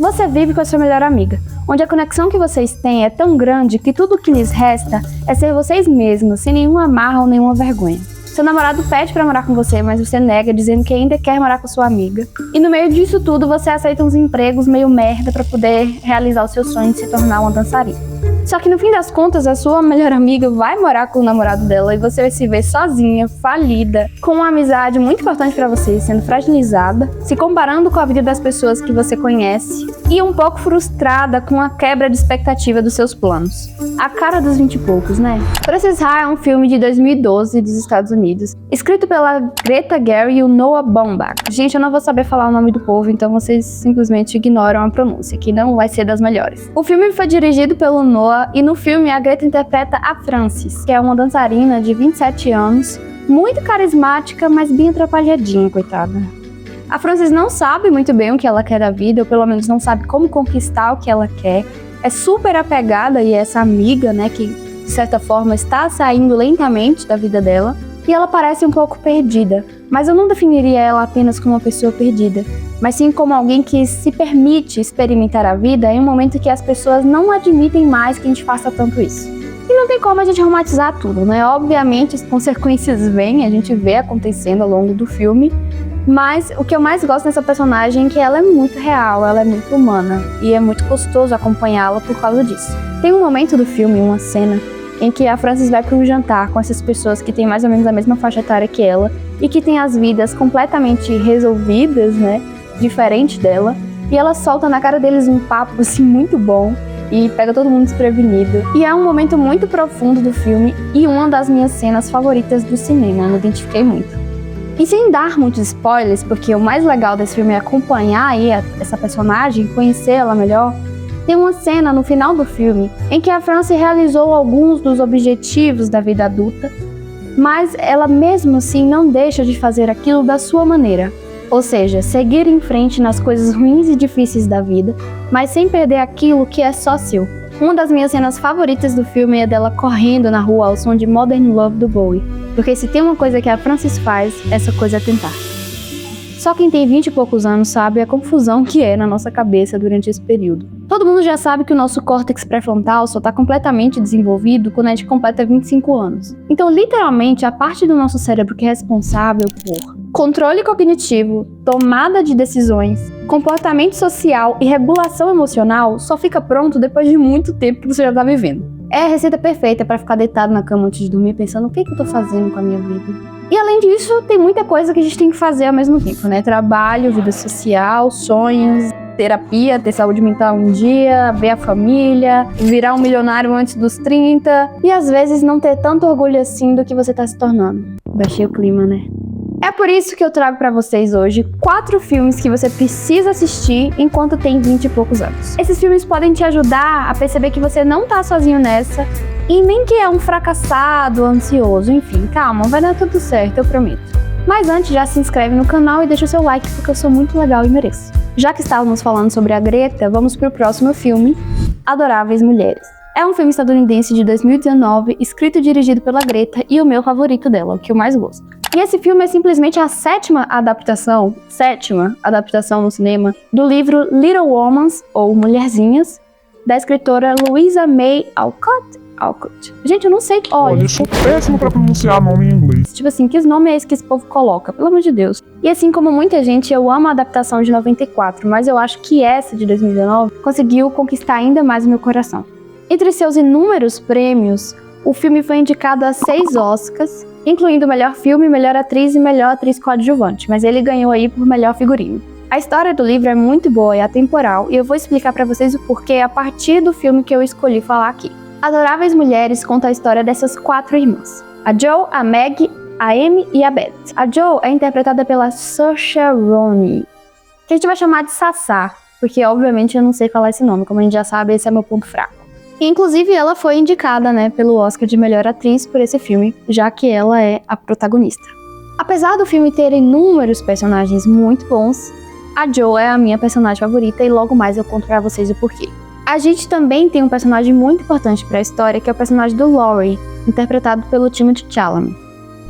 Você vive com a sua melhor amiga, onde a conexão que vocês têm é tão grande que tudo o que lhes resta é ser vocês mesmos, sem nenhuma amarra ou nenhuma vergonha. Seu namorado pede pra morar com você, mas você nega, dizendo que ainda quer morar com sua amiga. E no meio disso tudo, você aceita uns empregos meio merda pra poder realizar o seu sonho de se tornar uma dançarina. Só que no fim das contas, a sua melhor amiga vai morar com o namorado dela e você vai se ver sozinha, falida, com uma amizade muito importante pra você sendo fragilizada, se comparando com a vida das pessoas que você conhece e um pouco frustrada com a quebra de expectativa dos seus planos. A cara dos 20 e poucos, né? Frances Ha é um filme de 2012 dos Estados Unidos, escrito pela Greta Gerwig e o Noah Baumbach. Gente, eu não vou saber falar o nome do povo, então vocês simplesmente ignoram a pronúncia, que não vai ser das melhores. O filme foi dirigido pelo Noah e no filme a Greta interpreta a Frances, que é uma dançarina de 27 anos, muito carismática, mas bem atrapalhadinha, coitada. A Frances não sabe muito bem o que ela quer da vida, ou pelo menos não sabe como conquistar o que ela quer. É super apegada e essa amiga, né, que de certa forma está saindo lentamente da vida dela, e ela parece um pouco perdida. Mas eu não definiria ela apenas como uma pessoa perdida, mas sim como alguém que se permite experimentar a vida em um momento que as pessoas não admitem mais que a gente faça tanto isso. E não tem como a gente romantizar tudo, né? Obviamente as consequências vêm, a gente vê acontecendo ao longo do filme, mas o que eu mais gosto dessa personagem é que ela é muito real, ela é muito humana, e é muito gostoso acompanhá-la por causa disso. Tem um momento do filme, uma cena, em que a Frances vai para um jantar com essas pessoas que têm mais ou menos a mesma faixa etária que ela e que têm as vidas completamente resolvidas, né, diferente dela, e ela solta na cara deles um papo assim muito bom e pega todo mundo desprevenido. E é um momento muito profundo do filme e uma das minhas cenas favoritas do cinema, eu me identifiquei muito. E sem dar muitos spoilers, porque o mais legal desse filme é acompanhar aí essa personagem, conhecê-la melhor, tem uma cena no final do filme em que a Frances realizou alguns dos objetivos da vida adulta, mas ela mesmo assim não deixa de fazer aquilo da sua maneira. Ou seja, seguir em frente nas coisas ruins e difíceis da vida, mas sem perder aquilo que é só seu. Uma das minhas cenas favoritas do filme é dela correndo na rua ao som de Modern Love do Bowie, porque se tem uma coisa que a Frances faz, essa coisa é tentar. Só quem tem 20 e poucos anos sabe a confusão que é na nossa cabeça durante esse período. Todo mundo já sabe que o nosso córtex pré-frontal só está completamente desenvolvido quando a gente completa 25 anos. Então, literalmente, a parte do nosso cérebro que é responsável por controle cognitivo, tomada de decisões, comportamento social e regulação emocional só fica pronto depois de muito tempo que você já está vivendo. É a receita perfeita para ficar deitado na cama antes de dormir pensando o que eu tô fazendo com a minha vida. E além disso, tem muita coisa que a gente tem que fazer ao mesmo tempo, né? Trabalho, vida social, sonhos, terapia, ter saúde mental um dia, ver a família, virar um milionário antes dos 30 e às vezes não ter tanto orgulho assim do que você tá se tornando. Baixei o clima, né? É por isso que eu trago pra vocês hoje 4 filmes que você precisa assistir enquanto tem 20 e poucos anos. Esses filmes podem te ajudar a perceber que você não tá sozinho nessa e nem que é um fracassado, ansioso, enfim, calma, vai dar tudo certo, eu prometo. Mas antes, já se inscreve no canal e deixa o seu like porque eu sou muito legal e mereço. Já que estávamos falando sobre a Greta, vamos pro próximo filme, Adoráveis Mulheres. É um filme estadunidense de 2019, escrito e dirigido pela Greta e o meu favorito dela, o que eu mais gosto. E esse filme é simplesmente a sétima adaptação no cinema, do livro Little Womans, ou Mulherzinhas, da escritora Louisa May Alcott. Gente, eu não sei. Olha, eu sou péssimo pra pronunciar nome em inglês. Tipo assim, que nome é esse que esse povo coloca? Pelo amor de Deus. E assim como muita gente, eu amo a adaptação de 94, mas eu acho que essa de 2019 conseguiu conquistar ainda mais o meu coração. Entre seus inúmeros prêmios, o filme foi indicado a 6 Oscars, incluindo melhor filme, melhor atriz e melhor atriz coadjuvante, mas ele ganhou aí por melhor figurino. A história do livro é muito boa e atemporal, e eu vou explicar pra vocês o porquê a partir do filme que eu escolhi falar aqui. Adoráveis Mulheres conta a história dessas 4 irmãs, a Jo, a Meg, a Amy e a Beth. A Jo é interpretada pela Saoirse Ronan, que a gente vai chamar de Sassá, porque obviamente eu não sei falar esse nome, como a gente já sabe, esse é meu ponto fraco. E, inclusive ela foi indicada, né, pelo Oscar de melhor atriz por esse filme, já que ela é a protagonista. Apesar do filme ter inúmeros personagens muito bons, a Jo é a minha personagem favorita e logo mais eu conto pra vocês o porquê. A gente também tem um personagem muito importante para a história, que é o personagem do Laurie, interpretado pelo Timothée Chalamet.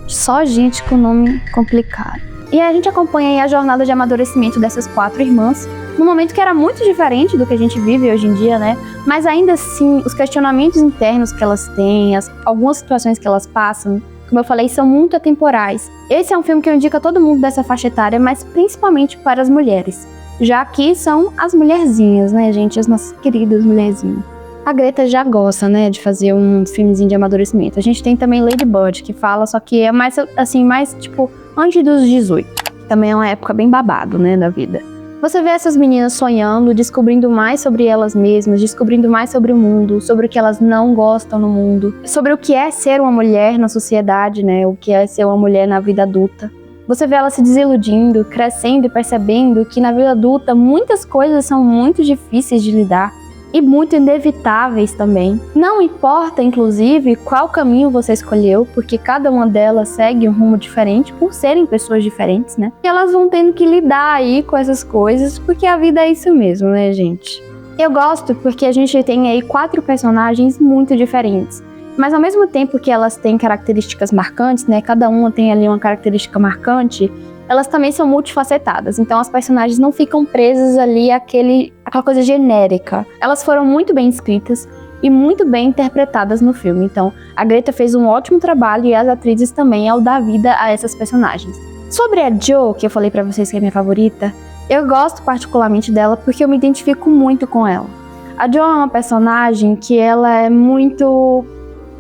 Só gente com nome complicado. E a gente acompanha aí a jornada de amadurecimento dessas 4 irmãs, num momento que era muito diferente do que a gente vive hoje em dia, né? Mas ainda assim, os questionamentos internos que elas têm, algumas situações que elas passam, como eu falei, são muito atemporais. Esse é um filme que eu indico a todo mundo dessa faixa etária, mas principalmente para as mulheres. Já que são as mulherzinhas, né, gente? As nossas queridas mulherzinhas. A Greta já gosta, né, de fazer um filmezinho de amadurecimento. A gente tem também Lady Bird, que fala, só que é mais, assim, mais, tipo, antes dos 18. Também é uma época bem babado, né, da vida. Você vê essas meninas sonhando, descobrindo mais sobre elas mesmas, descobrindo mais sobre o mundo, sobre o que elas não gostam no mundo, sobre o que é ser uma mulher na sociedade, né, o que é ser uma mulher na vida adulta. Você vê elas se desiludindo, crescendo e percebendo que na vida adulta muitas coisas são muito difíceis de lidar. E muito inevitáveis também. Não importa, inclusive, qual caminho você escolheu, porque cada uma delas segue um rumo diferente por serem pessoas diferentes, né? E elas vão tendo que lidar aí com essas coisas, porque a vida é isso mesmo, né, gente? Eu gosto porque a gente tem aí 4 personagens muito diferentes. Mas ao mesmo tempo que elas têm características marcantes, né? Cada uma tem ali uma característica marcante, elas também são multifacetadas, então as personagens não ficam presas ali àquela coisa genérica. Elas foram muito bem escritas e muito bem interpretadas no filme, então a Greta fez um ótimo trabalho e as atrizes também ao dar vida a essas personagens. Sobre a Jo, que eu falei pra vocês que é minha favorita, eu gosto particularmente dela porque eu me identifico muito com ela. A Jo é uma personagem que ela é muito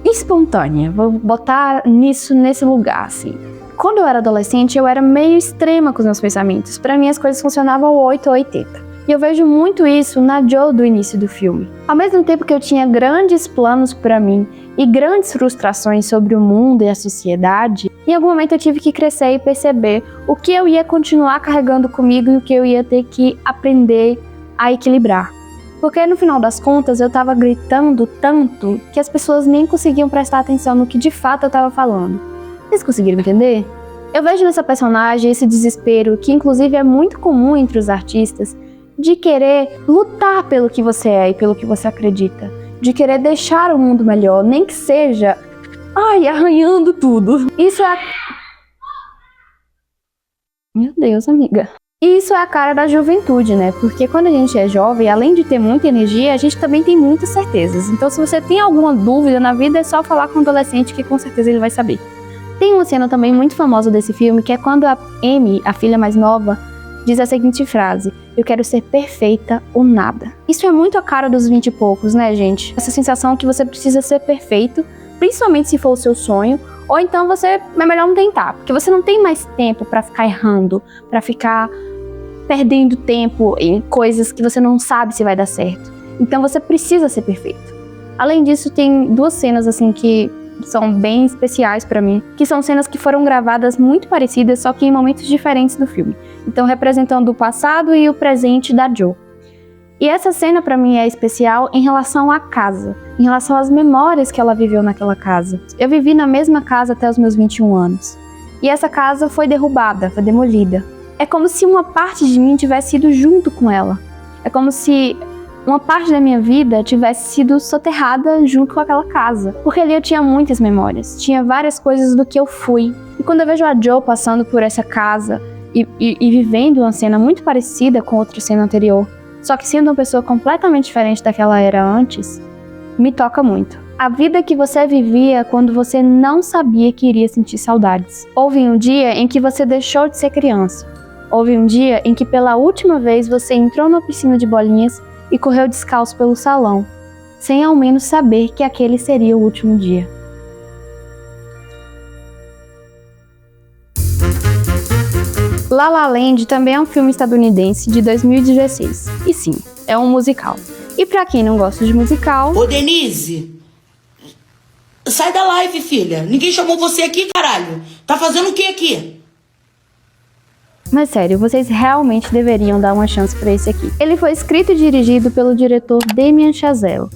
espontânea, vou botar nesse lugar, assim. Quando eu era adolescente, eu era meio extrema com os meus pensamentos. Pra mim, as coisas funcionavam 8 ou 80. E eu vejo muito isso na Jo do início do filme. Ao mesmo tempo que eu tinha grandes planos pra mim e grandes frustrações sobre o mundo e a sociedade, em algum momento eu tive que crescer e perceber o que eu ia continuar carregando comigo e o que eu ia ter que aprender a equilibrar. Porque no final das contas, eu tava gritando tanto que as pessoas nem conseguiam prestar atenção no que de fato eu tava falando. Vocês conseguiram entender? Eu vejo nessa personagem esse desespero, que inclusive é muito comum entre os artistas, de querer lutar pelo que você é e pelo que você acredita. De querer deixar o mundo melhor, nem que seja, arranhando tudo. Isso é... Meu Deus, amiga. E isso é a cara da juventude, né? Porque quando a gente é jovem, além de ter muita energia, a gente também tem muitas certezas. Então se você tem alguma dúvida na vida, é só falar com um adolescente que com certeza ele vai saber. Tem uma cena também muito famosa desse filme, que é quando a Amy, a filha mais nova, diz a seguinte frase: eu quero ser perfeita ou nada. Isso é muito a cara dos 20 e poucos, né, gente? Essa sensação que você precisa ser perfeito, principalmente se for o seu sonho, ou então é melhor não tentar, porque você não tem mais tempo pra ficar errando, pra ficar perdendo tempo em coisas que você não sabe se vai dar certo. Então você precisa ser perfeito. Além disso, tem 2 cenas assim que são bem especiais pra mim, que são cenas que foram gravadas muito parecidas, só que em momentos diferentes do filme. Então representando o passado e o presente da Jo. E essa cena pra mim é especial em relação à casa, em relação às memórias que ela viveu naquela casa. Eu vivi na mesma casa até os meus 21 anos. E essa casa foi derrubada, foi demolida. É como se uma parte de mim tivesse ido junto com ela. É como se uma parte da minha vida tivesse sido soterrada junto com aquela casa. Porque ali eu tinha muitas memórias, tinha várias coisas do que eu fui. E quando eu vejo a Jo passando por essa casa e vivendo uma cena muito parecida com outra cena anterior, só que sendo uma pessoa completamente diferente da que ela era antes, me toca muito. A vida que você vivia quando você não sabia que iria sentir saudades. Houve um dia em que você deixou de ser criança. Houve um dia em que pela última vez você entrou numa piscina de bolinhas e correu descalço pelo salão, sem ao menos saber que aquele seria o último dia. La La Land também é um filme estadunidense de 2016. E sim, é um musical. E pra quem não gosta de musical... Ô, Denise! Sai da live, filha. Ninguém chamou você aqui, caralho. Tá fazendo o que aqui? Mas sério, vocês realmente deveriam dar uma chance pra esse aqui. Ele foi escrito e dirigido pelo diretor Damien Chazelle,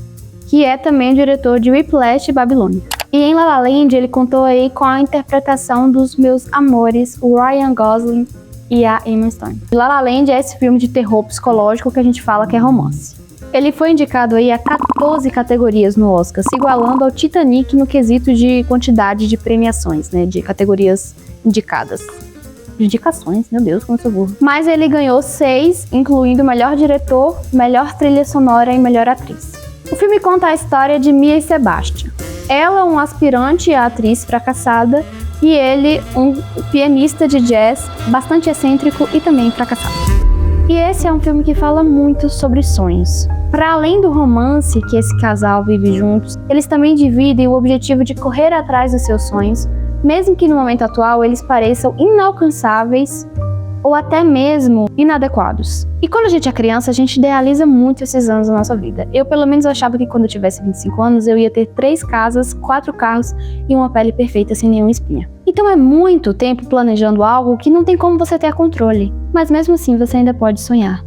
que é também o diretor de Whiplash e Babilônia. E em La La Land ele contou aí com a interpretação dos meus amores, o Ryan Gosling e a Emma Stone. La La Land é esse filme de terror psicológico que a gente fala que é romance. Ele foi indicado aí a 14 categorias no Oscar, se igualando ao Titanic no quesito de quantidade de premiações, né, de categorias indicadas. indicações, meu Deus, como eu sou burro. Mas ele ganhou 6, incluindo melhor diretor, melhor trilha sonora e melhor atriz. O filme conta a história de Mia e Sebastian. Ela, um aspirante à atriz fracassada, e ele, um pianista de jazz bastante excêntrico e também fracassado. E esse é um filme que fala muito sobre sonhos. Para além do romance que esse casal vive juntos, eles também dividem o objetivo de correr atrás dos seus sonhos, mesmo que no momento atual eles pareçam inalcançáveis ou até mesmo inadequados. E quando a gente é criança, a gente idealiza muito esses anos da nossa vida. Eu, pelo menos, achava que quando eu tivesse 25 anos, eu ia ter 3 casas, 4 carros e uma pele perfeita sem nenhuma espinha. Então é muito tempo planejando algo que não tem como você ter controle, mas mesmo assim você ainda pode sonhar.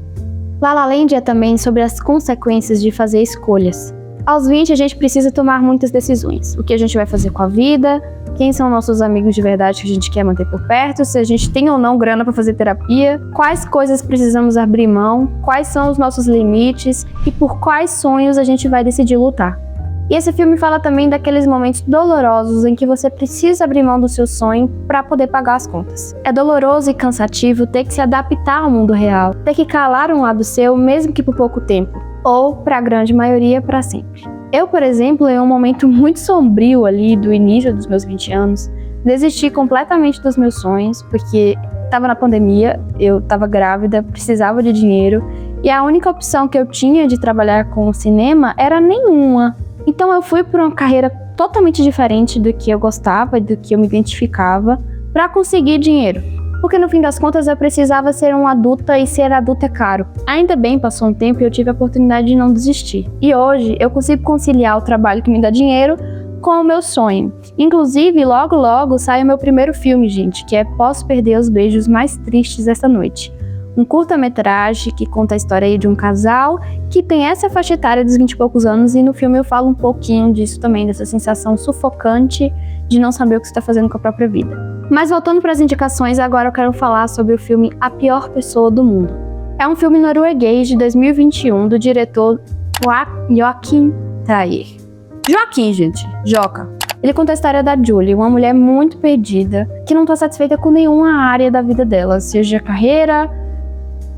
La La Land é também sobre as consequências de fazer escolhas. Aos 20, a gente precisa tomar muitas decisões. O que a gente vai fazer com a vida, quem são nossos amigos de verdade que a gente quer manter por perto, se a gente tem ou não grana para fazer terapia, quais coisas precisamos abrir mão, quais são os nossos limites e por quais sonhos a gente vai decidir lutar. E esse filme fala também daqueles momentos dolorosos em que você precisa abrir mão do seu sonho para poder pagar as contas. É doloroso e cansativo ter que se adaptar ao mundo real, ter que calar um lado seu, mesmo que por pouco tempo, ou, para a grande maioria, para sempre. Eu, por exemplo, em um momento muito sombrio ali do início dos meus 20 anos, desisti completamente dos meus sonhos, porque estava na pandemia, eu estava grávida, precisava de dinheiro, e a única opção que eu tinha de trabalhar com o cinema era nenhuma. Então eu fui por uma carreira totalmente diferente do que eu gostava, do que eu me identificava, para conseguir dinheiro. Porque no fim das contas eu precisava ser uma adulta e ser adulta é caro. Ainda bem, passou um tempo e eu tive a oportunidade de não desistir. E hoje eu consigo conciliar o trabalho que me dá dinheiro com o meu sonho. Inclusive, logo logo sai o meu primeiro filme, gente, que é Posso Perder os Beijos Mais Tristes Esta Noite. Um curta-metragem que conta a história aí de um casal que tem essa faixa etária dos 20 e poucos anos, e no filme eu falo um pouquinho disso também, dessa sensação sufocante de não saber o que você está fazendo com a própria vida. Mas voltando para as indicações, agora eu quero falar sobre o filme A Pior Pessoa do Mundo. É um filme norueguês de 2021 do diretor Joachim Trier. Joaquim, gente, Joca. Ele conta a história da Julie, uma mulher muito perdida, que não está satisfeita com nenhuma área da vida dela, seja carreira,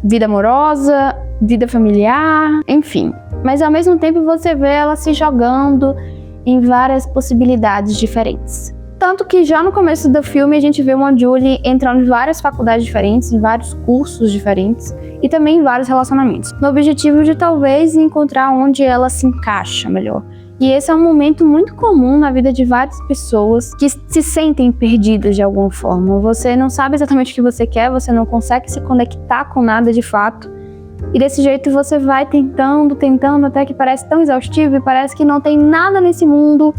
vida amorosa, vida familiar, enfim. Mas ao mesmo tempo você vê ela se jogando em várias possibilidades diferentes. Tanto que já no começo do filme a gente vê uma Julie entrando em várias faculdades diferentes, em vários cursos diferentes e também em vários relacionamentos, no objetivo de talvez encontrar onde ela se encaixa melhor. E esse é um momento muito comum na vida de várias pessoas que se sentem perdidas de alguma forma. Você não sabe exatamente o que você quer, você não consegue se conectar com nada de fato. E desse jeito você vai tentando, até que parece tão exaustivo e parece que não tem nada nesse mundo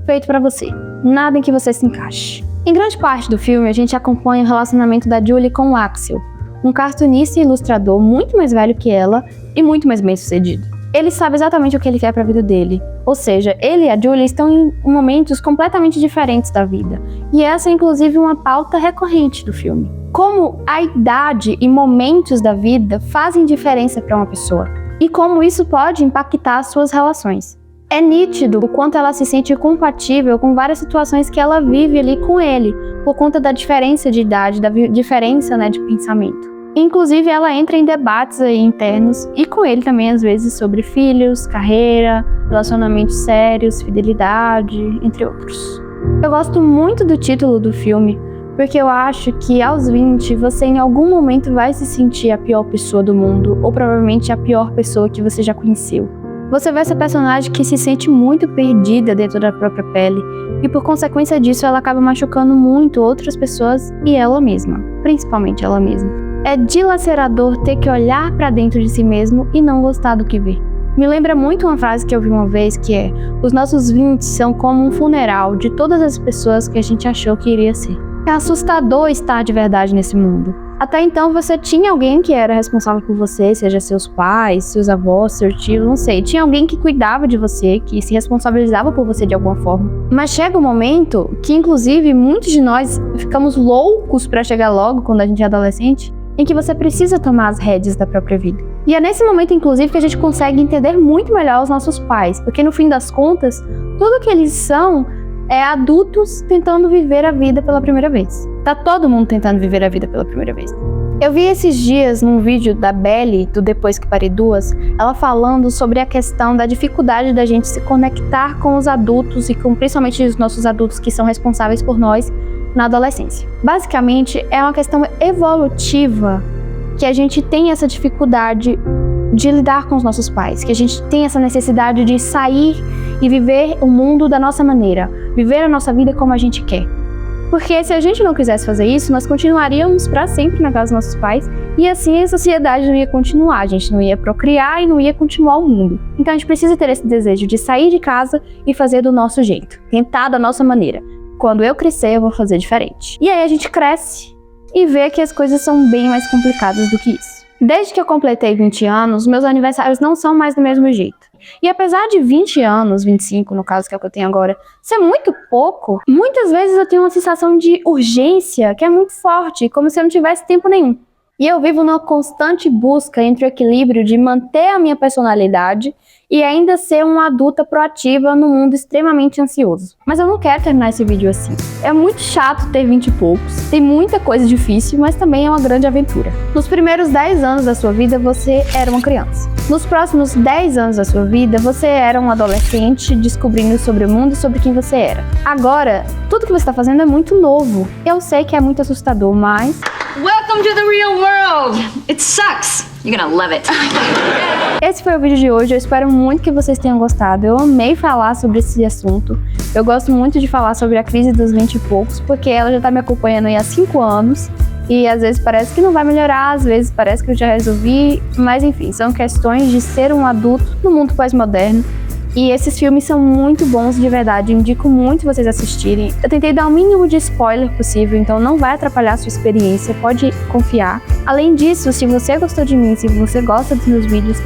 feito pra você. Nada em que você se encaixe. Em grande parte do filme, a gente acompanha o relacionamento da Julie com o Axel, um cartunista e ilustrador muito mais velho que ela e muito mais bem-sucedido. Ele sabe exatamente o que ele quer pra vida dele. Ou seja, ele e a Julie estão em momentos completamente diferentes da vida. E essa é inclusive uma pauta recorrente do filme. Como a idade e momentos da vida fazem diferença para uma pessoa. E como isso pode impactar as suas relações. É nítido o quanto ela se sente compatível com várias situações que ela vive ali com ele, por conta da diferença de idade, da diferença, de pensamento. Inclusive, ela entra em debates aí internos e com ele também, às vezes, sobre filhos, carreira, relacionamentos sérios, fidelidade, entre outros. Eu gosto muito do título do filme, porque eu acho que aos 20 você em algum momento vai se sentir a pior pessoa do mundo, ou provavelmente a pior pessoa que você já conheceu. Você vê essa personagem que se sente muito perdida dentro da própria pele, e por consequência disso ela acaba machucando muito outras pessoas e ela mesma, principalmente ela mesma. É dilacerador ter que olhar pra dentro de si mesmo e não gostar do que vê. Me lembra muito uma frase que eu vi uma vez que é: os nossos 20 são como um funeral de todas as pessoas que a gente achou que iria ser. É assustador estar de verdade nesse mundo. Até então você tinha alguém que era responsável por você, seja seus pais, seus avós, seu tio, não sei. Tinha alguém que cuidava de você, que se responsabilizava por você de alguma forma. Mas chega um momento que, inclusive, muitos de nós ficamos loucos pra chegar logo quando a gente é adolescente, em que você precisa tomar as rédeas da própria vida. E é nesse momento, inclusive, que a gente consegue entender muito melhor os nossos pais, porque no fim das contas, tudo que eles são É adultos tentando viver a vida pela primeira vez. Tá todo mundo tentando viver a vida pela primeira vez. Eu vi esses dias num vídeo da Belly, do Depois que Parei Duas, ela falando sobre a questão da dificuldade da gente se conectar com os adultos e com principalmente os nossos adultos que são responsáveis por nós na adolescência. Basicamente, é uma questão evolutiva que a gente tem essa dificuldade de lidar com os nossos pais, que a gente tem essa necessidade de sair e viver o mundo da nossa maneira, viver a nossa vida como a gente quer. Porque se a gente não quisesse fazer isso, nós continuaríamos para sempre na casa dos nossos pais e assim a sociedade não ia continuar, a gente não ia procriar e não ia continuar o mundo. Então a gente precisa ter esse desejo de sair de casa e fazer do nosso jeito, tentar da nossa maneira. Quando eu crescer, eu vou fazer diferente. E aí a gente cresce e vê que as coisas são bem mais complicadas do que isso. Desde que eu completei 20 anos, meus aniversários não são mais do mesmo jeito. E apesar de 20 anos, 25 no caso, que é o que eu tenho agora, ser muito pouco, muitas vezes eu tenho uma sensação de urgência que é muito forte, como se eu não tivesse tempo nenhum. E eu vivo numa constante busca entre o equilíbrio de manter a minha personalidade e ainda ser uma adulta proativa num mundo extremamente ansioso. Mas eu não quero terminar esse vídeo assim. É muito chato ter 20 e poucos, tem muita coisa difícil, mas também é uma grande aventura. Nos primeiros 10 anos da sua vida, você era uma criança. Nos próximos 10 anos da sua vida, você era um adolescente descobrindo sobre o mundo e sobre quem você era. Agora, tudo que você está fazendo é muito novo. Eu sei que é muito assustador, mas... Welcome to the real world! It sucks! You're gonna love it. Esse foi o vídeo de hoje, eu espero muito que vocês tenham gostado. Eu amei falar sobre esse assunto. Eu gosto muito de falar sobre a crise dos 20 e poucos, porque ela já tá me acompanhando aí há 5 anos. E às vezes parece que não vai melhorar, às vezes parece que eu já resolvi. Mas enfim, são questões de ser um adulto no mundo pós-moderno. E esses filmes são muito bons de verdade, indico muito vocês assistirem. Eu tentei dar o mínimo de spoiler possível, então não vai atrapalhar a sua experiência, pode confiar. Além disso, se você gostou de mim, se você gosta dos meus vídeos,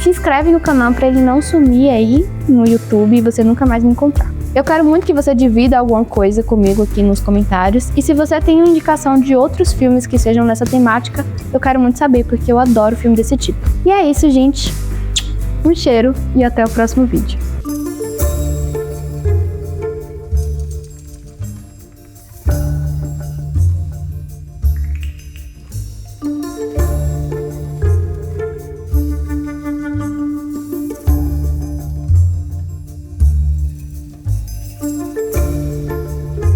se inscreve no canal para ele não sumir aí no YouTube e você nunca mais me encontrar. Eu quero muito que você divida alguma coisa comigo aqui nos comentários. E se você tem uma indicação de outros filmes que sejam nessa temática, eu quero muito saber, porque eu adoro filme desse tipo. E é isso, gente. Um cheiro e até o próximo vídeo.